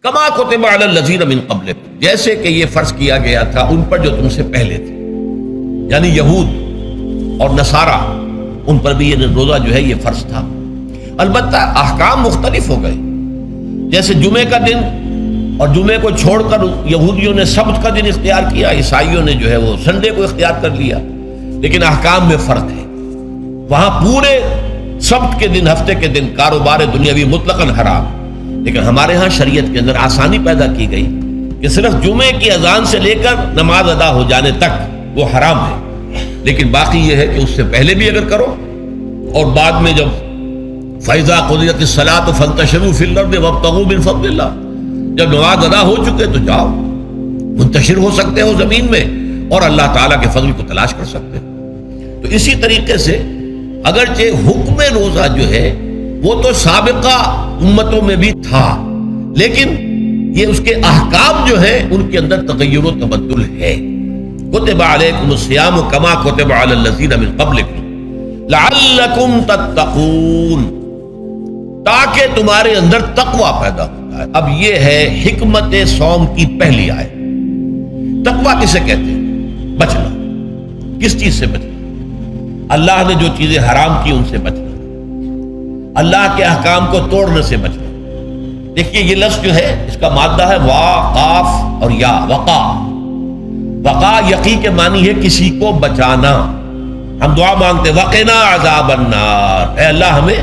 کما کتب علی الذین من قبلکم، جیسے کہ یہ فرض کیا گیا تھا ان پر جو تم سے پہلے تھے، یعنی یہود اور نصارہ، ان پر بھی یہ روزہ جو ہے یہ فرض تھا۔ البتہ احکام مختلف ہو گئے، جیسے جمعے کا دن، اور جمعے کو چھوڑ کر یہودیوں نے سبت کا دن اختیار کیا، عیسائیوں نے جو ہے وہ سنڈے کو اختیار کر لیا، لیکن احکام میں فرق ہے۔ وہاں پورے سبت کے دن، ہفتے کے دن کاروبار دنیاوی مطلقاً حرام، لیکن ہمارے ہاں شریعت کے اندر آسانی پیدا کی گئی کہ صرف جمعے کی اذان سے لے کر نماز ادا ہو جانے تک وہ حرام ہے، لیکن باقی یہ ہے کہ اس سے پہلے بھی اگر کرو، اور بعد میں جب فَإِذَا قُضِيَتِ الصَّلَاةُ فَانتَشِرُوا فِي الْأَرْضِ وَابْتَغُوا مِن فَضْلِ اللَّهِ، جب نماز ادا ہو چکے تو جاؤ، منتشر ہو سکتے ہو زمین میں اور اللہ تعالیٰ کے فضل کو تلاش کر سکتے ہو۔ تو اسی طریقے سے اگرچہ حکم روزہ جو ہے وہ تو سابقہ امتوں میں بھی تھا، لیکن یہ اس کے احکام جو ہیں ان کے اندر تغیر و تبدل ہے۔ کتب علیکم الصیام کما کتب علی الذین من قبلکم لعلکم تتقون، تاکہ تمہارے اندر تقوی پیدا ہوتا ہے۔ اب یہ ہے حکمت صوم کی پہلی آیت۔ تقوی کسے کہتے ہیں؟ بچنا۔ کس چیز سے بچنا؟ اللہ نے جو چیزیں حرام کی ان سے بچنا، اللہ کے احکام کو توڑنے سے بچنا۔ دیکھیے یہ لفظ جو ہے اس کا مادہ ہے وا، قاف اور یا، وقا۔ وقا یقی کے معنی ہے کسی کو بچانا۔ ہم دعا مانگتے وقنا عذاب النار، اے اللہ ہمیں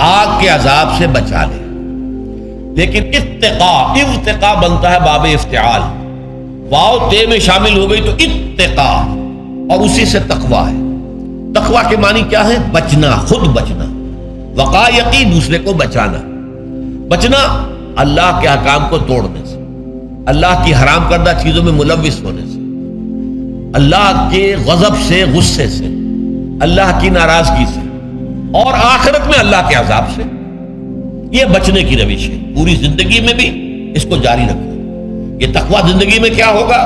آگ کے عذاب سے بچا لے، لیکن اتقا بنتا ہے باب افتعال، واو تے میں شامل ہو گئی تو اتقا، اور اسی سے تقوی ہے۔ تقوی کے معنی کیا ہے؟ بچنا، خود بچنا۔ وقا یقی دوسرے کو بچانا، بچنا اللہ کے احکام کو توڑنے سے، اللہ کی حرام کردہ چیزوں میں ملوث ہونے سے، اللہ کے غضب سے، غصے سے، اللہ کی ناراضگی سے، اور آخرت میں اللہ کے عذاب سے۔ یہ بچنے کی روش ہے، پوری زندگی میں بھی اس کو جاری رکھو۔ یہ تقوی زندگی میں کیا ہوگا؟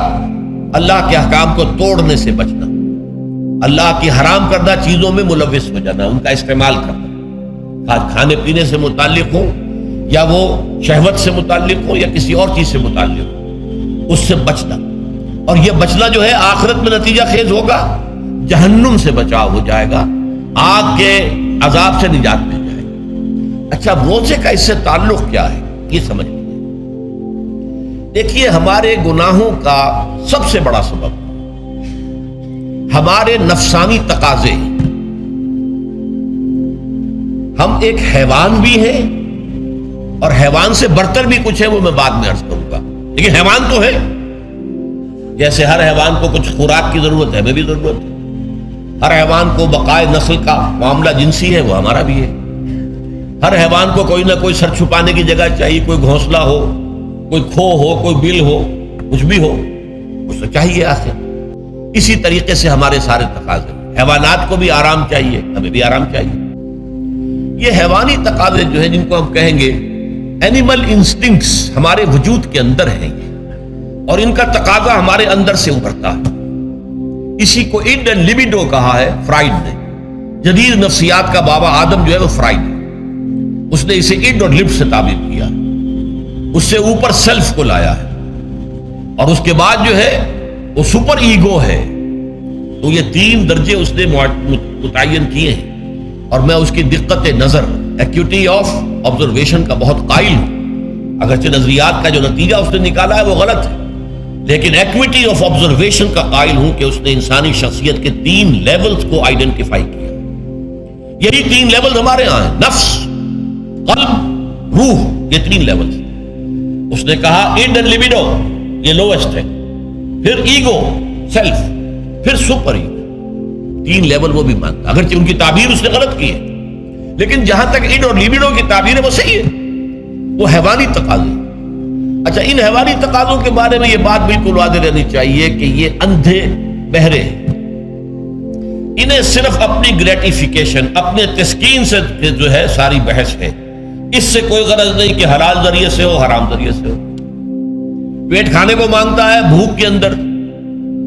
اللہ کے احکام کو توڑنے سے بچنا، اللہ کی حرام کردہ چیزوں میں ملوث ہو جانا، ان کا استعمال کرنا، کھانے پینے سے متعلق ہو یا وہ شہوت سے متعلق ہو یا کسی اور چیز سے متعلق ہو، اس سے بچنا۔ اور یہ بچنا جو ہے آخرت میں نتیجہ خیز ہوگا، جہنم سے بچاؤ ہو جائے گا، آگ کے عذاب سے نجات مل جائے گا۔ اچھا روزے کا اس سے تعلق کیا ہے یہ سمجھ لیجیے۔ دیکھیے ہمارے گناہوں کا سب سے بڑا سبب ہمارے نفسانی تقاضے۔ ہم ایک حیوان بھی ہیں اور حیوان سے برتر بھی کچھ ہے، وہ میں بعد میں عرض کروں گا، لیکن حیوان تو ہے۔ جیسے ہر حیوان کو کچھ خوراک کی ضرورت ہے، ہمیں بھی ضرورت ہے۔ ہر حیوان کو بقائے نسل کا معاملہ جنسی ہے، وہ ہمارا بھی ہے۔ ہر حیوان کو کوئی نہ کوئی سر چھپانے کی جگہ چاہیے، کوئی گھونسلہ ہو، کوئی کھو ہو، کوئی بل ہو، کچھ بھی ہو، اس کو چاہیے آخر۔ اسی طریقے سے ہمارے سارے تقاضے، حیوانات کو بھی آرام چاہیے، ہمیں بھی آرام چاہیے۔ یہ حیوانی تقاضے جو ہیں، جن کو ہم کہیں گے اینیمل انسٹنکٹس، ہمارے وجود کے اندر ہیں یہ، اور ان کا تقاضا ہمارے اندر سے ابھرتا ہے۔ اسی کو اڈ اینڈ لیبیڈو کہا ہے فرائڈ نے۔ جدید نفسیات کا بابا آدم جو ہے وہ فرائڈ ہے، اس نے اسے اڈ اور لب سے تعبیر کیا، اس سے اوپر سیلف کو لایا ہے، اور اس کے بعد جو ہے وہ سپر ایگو ہے۔ تو یہ تین درجے اس نے متعین کیے ہیں، اور میں اس کی دقت نظر، ایکیوٹی آف آبزرویشن کا بہت قائل ہوں۔ اگرچہ نظریات کا جو نتیجہ اس نے نکالا ہے وہ غلط ہے، لیکن ایکویٹی آف آبزرویشن کا قائل ہوں کہ اس نے انسانی شخصیت کے 3 لیولز کو آئیڈینٹیفائی کیا۔ یہی 3 لیولز ہمارے ہاں ہیں، نفس، قلب، روح، یہ 3 لیولز۔ اس نے کہا اڈ اینڈ لیبیڈو یہ لوسٹ ہے، پھر ایگو، سیلف، پھر سپر ایگو۔ 3 لیول وہ بھی مانتا، اگرچہ ان کی تعبیر اس نے غلط کی ہے، لیکن جہاں تک اڈ اور لیبیڈو کی تعبیر ہے وہ صحیح ہے، وہ حیوانی تقاضے۔ اچھا ان حیوانی تقاضوں کے بارے میں یہ بات بالکل واضح رہنی چاہیے کہ یہ اندھے بہرے ہیں، انہیں صرف اپنی گریٹیفیکیشن، اپنے تسکین سے جو ہے ساری بحث ہے، اس سے کوئی غرض نہیں کہ حلال ذریعے سے ہو حرام ذریعے سے ہو۔ پیٹ کھانے کو مانگتا ہے بھوک کے اندر،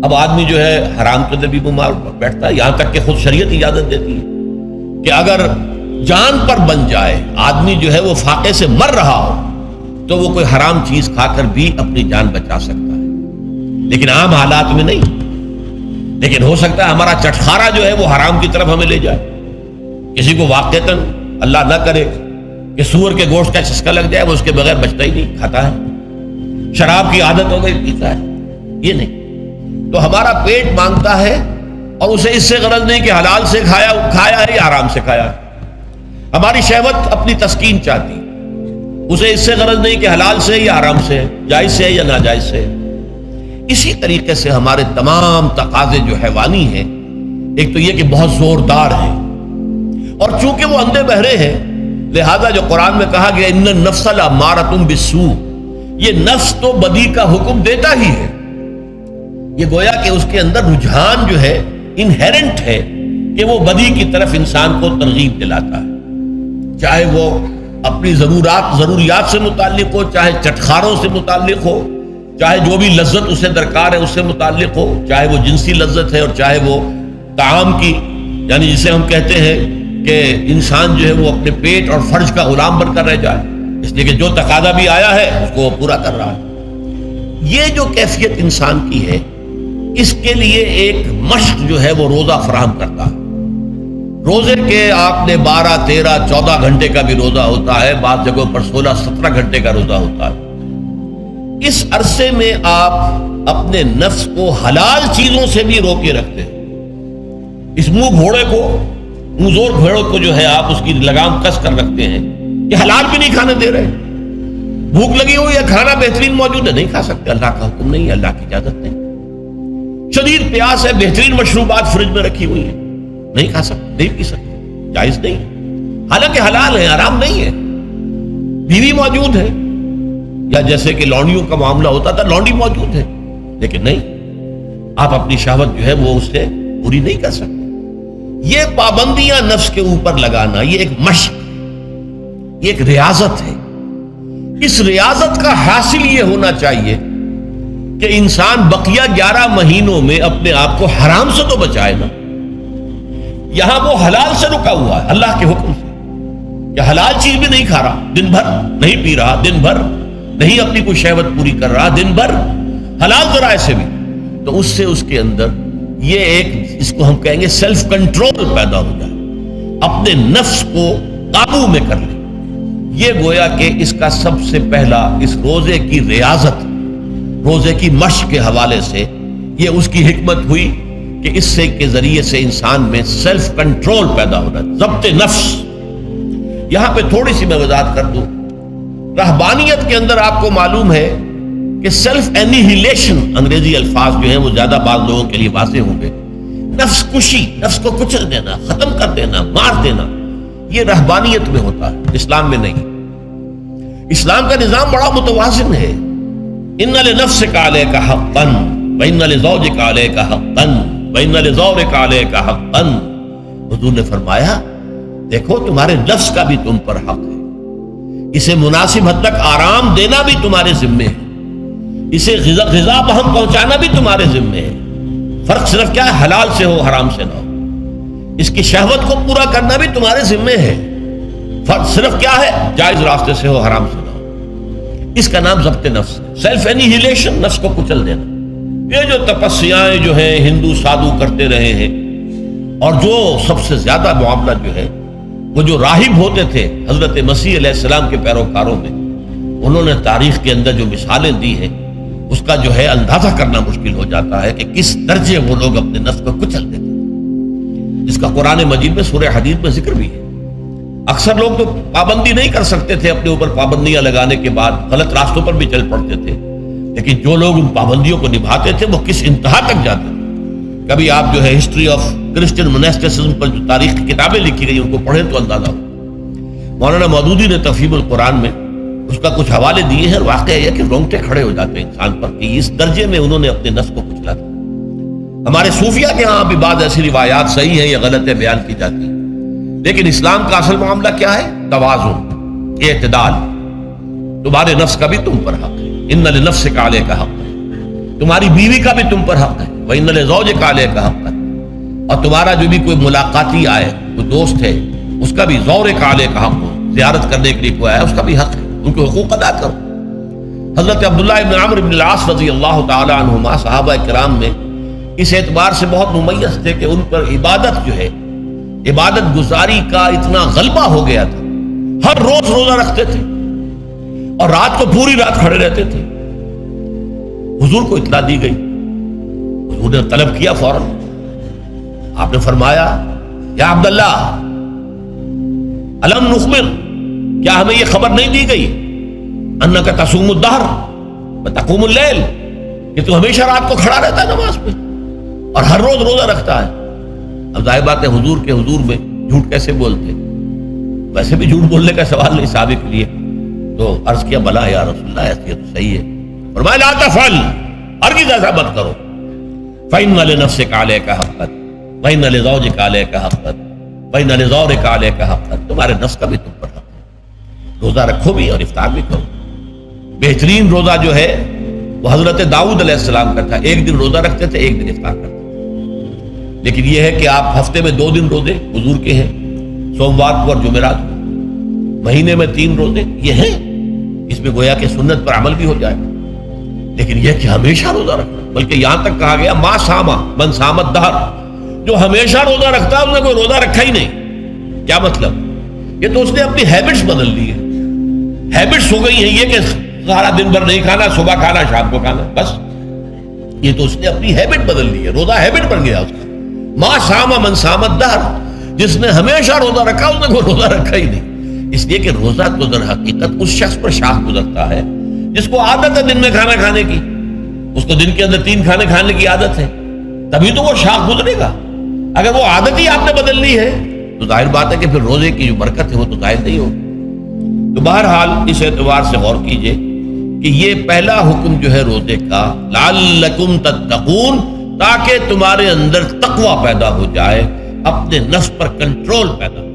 اب آدمی جو ہے حرام کے اندر بھی بیمار بیٹھتا ہے، یہاں تک کہ خود شریعت اجازت دیتی ہے کہ اگر جان پر بن جائے، آدمی جو ہے وہ فاقے سے مر رہا ہو، تو وہ کوئی حرام چیز کھا کر بھی اپنی جان بچا سکتا ہے، لیکن عام حالات میں نہیں۔ لیکن ہو سکتا ہے ہمارا چٹخارا جو ہے وہ حرام کی طرف ہمیں لے جائے۔ کسی کو واقعتاً اللہ نہ کرے کہ سور کے گوشت کا چسکا لگ جائے، وہ اس کے بغیر بچتا ہی نہیں، کھاتا ہے۔ شراب کی عادت ہو گئی، پیتا ہے، یہ نہیں۔ تو ہمارا پیٹ مانگتا ہے اور اسے اس سے غرض نہیں کہ حلال سے کھایا ہے یا حرام سے کھایا ہے۔ ہماری شہوت اپنی تسکین چاہتی، اسے اس سے غرض نہیں کہ حلال سے یا حرام سے، جائز سے یا ناجائز سے۔ اسی طریقے سے ہمارے تمام تقاضے جو حیوانی ہیں، ایک تو یہ کہ بہت زوردار ہیں، اور چونکہ وہ اندھے بہرے ہیں، لہذا جو قرآن میں کہا گیا ان النفس لامارۃ بالسوء، یہ نفس تو بدی کا حکم دیتا ہی ہے۔ یہ گویا کہ اس کے اندر رجحان جو ہے انہیرنٹ ہے کہ وہ بدی کی طرف انسان کو ترغیب دلاتا ہے، چاہے وہ اپنی ضروریات سے متعلق ہو، چاہے چٹخاروں سے متعلق ہو، چاہے جو بھی لذت اسے درکار ہے اس سے متعلق ہو، چاہے وہ جنسی لذت ہے اور چاہے وہ طعام کی، یعنی جسے ہم کہتے ہیں کہ انسان جو ہے وہ اپنے پیٹ اور فرج کا غلام بن کر رہ جائے، اس لیے کہ جو تقاضا بھی آیا ہے اس کو وہ پورا کر رہا ہے۔ یہ جو کیفیت انسان کی ہے، اس کے لیے ایک مشق جو ہے وہ روزہ فراہم کرتا ہے۔ روزے کے آپ نے 12، 13، 14 گھنٹے کا بھی روزہ ہوتا ہے، بعض جگہوں پر 16، 17 گھنٹے کا روزہ ہوتا ہے۔ اس عرصے میں آپ اپنے نفس کو حلال چیزوں سے بھی روکے رکھتے ہیں۔ اس منہ زور گھوڑے کو جو ہے آپ اس کی لگام کس کر رکھتے ہیں کہ حلال بھی نہیں کھانے دے رہے۔ بھوک لگی ہوئی ہے، کھانا بہترین موجود ہے، نہیں کھا سکتے، اللہ کا حکم نہیں ہے، اللہ کی اجازت نہیں۔ شدید پیاس ہے، بہترین مشروبات فریج میں رکھی ہوئی ہے، نہیں کھا سکتے، نہیں پی سکتے، جائز نہیں، حالانکہ حلال ہے، حرام نہیں ہے۔ بیوی موجود ہے، یا جیسے کہ لونڈیوں کا معاملہ ہوتا تھا، لونڈی موجود ہے، لیکن نہیں، آپ اپنی شہوت جو ہے وہ اس سے پوری نہیں کر سکتے۔ یہ پابندیاں نفس کے اوپر لگانا، یہ ایک مشق، یہ ایک ریاضت ہے۔ اس ریاضت کا حاصل یہ ہونا چاہیے کہ انسان بقیہ 11 مہینوں میں اپنے آپ کو حرام سے تو بچائے نا۔ یہاں وہ حلال سے رکا ہوا ہے اللہ کے حکم سے، کہ حلال چیز بھی نہیں کھا رہا، دن بھر نہیں پی رہا، دن بھر نہیں اپنی کوئی شہوت پوری کر رہا، دن بھر حلال ذرائع سے بھی، تو اس سے اس کے اندر یہ ایک، اس کو ہم کہیں گے سیلف کنٹرول پیدا ہو جائے، اپنے نفس کو قابو میں کر لے۔ یہ گویا کہ اس کا سب سے پہلا، اس روزے کی ریاضت، روزے کی مشق کے حوالے سے یہ اس کی حکمت ہوئی کہ اس سے کے ذریعے سے انسان میں سیلف کنٹرول پیدا ہو رہا ہے، ضبط نفس۔ یہاں پہ تھوڑی سی میں وضاحت کر دوں، رہبانیت کے اندر آپ کو معلوم ہے کہ سیلف اینیہیلیشن، انگریزی الفاظ جو ہیں وہ زیادہ بعض لوگوں کے لیے واضح ہوں گے، نفس کشی، نفس کو کچل دینا، ختم کر دینا، مار دینا، یہ رہبانیت میں ہوتا ہے، اسلام میں نہیں۔ اسلام کا نظام بڑا متوازن ہے۔ ان لنفسک علیک حقا وان لزوجک علیک حقا وان لزورک علیک حقا۔ حضور نے فرمایا دیکھو تمہارے نفس کا بھی تم پر حق ہے، اسے مناسب حد تک آرام دینا بھی تمہارے ذمے ہے، اسے غذا بہم پہنچانا بھی تمہارے ذمے ہے۔ فرق صرف کیا ہے، حلال سے ہو حرام سے نہ ہو۔ اس کی شہوت کو پورا کرنا بھی تمہارے ذمے ہے، فرق صرف کیا ہے، جائز راستے سے ہو حرام سے نہ ہو۔ اس کا نام ضبط نفس، سیلف اینیہیلیشن، نفس کو کچل دینا۔ یہ جو تپسیاں جو ہیں ہندو سادھو کرتے رہے ہیں، اور جو سب سے زیادہ معاملہ جو ہے وہ جو راہب ہوتے تھے حضرت مسیح علیہ السلام کے پیروکاروں میں، انہوں نے تاریخ کے اندر جو مثالیں دی ہیں اس کا جو ہے اندازہ کرنا مشکل ہو جاتا ہے کہ کس درجے وہ لوگ اپنے نفس کو کچل دیتے تھے، جس کا قرآن مجید میں سورہ حدید میں ذکر بھی ہے۔ اکثر لوگ تو پابندی نہیں کر سکتے تھے، اپنے اوپر پابندیاں لگانے کے بعد غلط راستوں پر بھی چل پڑتے تھے، لیکن جو لوگ ان پابندیوں کو نبھاتے تھے وہ کس انتہا تک جاتے تھے۔ کبھی آپ جو ہے ہسٹری آف کرسچن موناسٹسزم پر جو تاریخ کی کتابیں لکھی گئی ان کو پڑھیں تو اندازہ ہو۔ مولانا مودودی نے تفہیم القرآن میں اس کا کچھ حوالے دیے ہیں، اور واقعہ یہ کہ رونگٹے کھڑے ہو جاتے ہیں انسان پر کہ اس درجے میں انہوں نے اپنے نفس کو کچلا تھا۔ ہمارے صوفیہ کے ہاں بھی بعض ایسی روایات صحیح ہیں یا غلط ہے بیان کی جاتی ہیں، لیکن اسلام کا اصل معاملہ کیا ہے، توازن، اعتدال۔ تمہارے نفس کا بھی تم پر حق ہے، ان لنفسک علیک حق ہے، تمہاری بیوی کا بھی تم پر حق ہے، وان لزوجک علیک حق ہے، اور تمہارا جو بھی کوئی ملاقاتی آئے، کوئی دوست ہے، اس کا بھی زورک علیک حق ہو، زیارت کرنے کے لیے کوئی آیا اس کا بھی حق ہے، ان کے حقوق ادا کرو۔ حضرت عبداللہ ابن عمرو بن العاص رضی اللہ تعالی عنہما صحابہ کرام میں اس اعتبار سے بہت ممیز تھے کہ ان پر عبادت جو ہے، عبادت گزاری کا اتنا غلبہ ہو گیا تھا، ہر روز روزہ رکھتے تھے اور رات کو پوری رات کھڑے رہتے تھے۔ حضور کو اطلاع دی گئی، حضور نے طلب کیا فوراً، آپ نے فرمایا یا عبداللہ الم نخبر، کیا ہمیں یہ خبر نہیں دی گئی انک تصوم الدہر وتقوم اللیل، کہ تو ہمیشہ رات کو کھڑا رہتا ہے نماز پہ اور ہر روز روزہ رکھتا ہے۔ اب ظاہر بات ہے حضور کے حضور میں جھوٹ کیسے بولتے، ویسے بھی جھوٹ بولنے کا سوال نہیں صحابہ کے لیے، تو عرض کیا بلا یا رسول اللہ ایسے تو صحیح ہے، فرمایا لا تفعل، ہرگز ایسا مت کرو، فإن لنفسك عليك حقا وإن لزوجك عليك حقا وإن لزوجك عليك حقا، تمہارے نفس کا بھی تم پر حق ہے، روزہ رکھو بھی اور افطار بھی کرو۔ بہترین روزہ جو ہے وہ حضرت داؤد علیہ السلام کا تھا، ایک دن روزہ رکھتے تھے، ایک دن افطار کرتے تھے، لیکن یہ ہے کہ آپ ہفتے میں 2 دن روزے حضور کے ہیں، سوموار کو اور جمعرات کو، مہینے میں 3 روزے یہ ہیں، اس میں گویا کہ سنت پر عمل بھی ہو جائے گا، لیکن یہ کہ ہمیشہ روزہ رکھنا، بلکہ یہاں تک کہا گیا ما ساما من سامت دہر، جو ہمیشہ روزہ رکھتا ہے اس نے کوئی روزہ رکھا ہی نہیں۔ کیا مطلب؟ یہ تو اس نے اپنی ہیبٹس بدل لی ہے، ہیبٹس ہو گئی ہیں یہ کہ سارا دن بھر نہیں کھانا، صبح کھانا شام کو کھانا، بس یہ تو اس نے اپنی ہیبٹ بدل لی ہے، روزہ ہیبٹ بن گیا اس کا۔ ما ساما من سامت دہر، جس نے ہمیشہ روزہ رکھا اس نے کوئی روزہ رکھا ہی نہیں، اس لیے کہ روزہ تو در حقیقت اس شخص پر شاخ گزرتا ہے جس کو عادت ہے دن میں کھانا کھانے کی، اس کو دن کے اندر 3 کھانے کھانے کی عادت ہے، تبھی تو وہ شاخ گزرے گا۔ اگر وہ عادت ہی آپ نے بدل لی ہے تو ظاہر بات ہے کہ پھر روزے کی جو برکت ہے وہ تو ظاہر نہیں ہوگی۔ تو بہرحال اس اعتبار سے غور کیجئے کہ یہ پہلا حکم جو ہے روزے کا، لعلکم تتقون، تاکہ تمہارے اندر تقوی پیدا ہو جائے، اپنے نفس پر کنٹرول پیدا ہو۔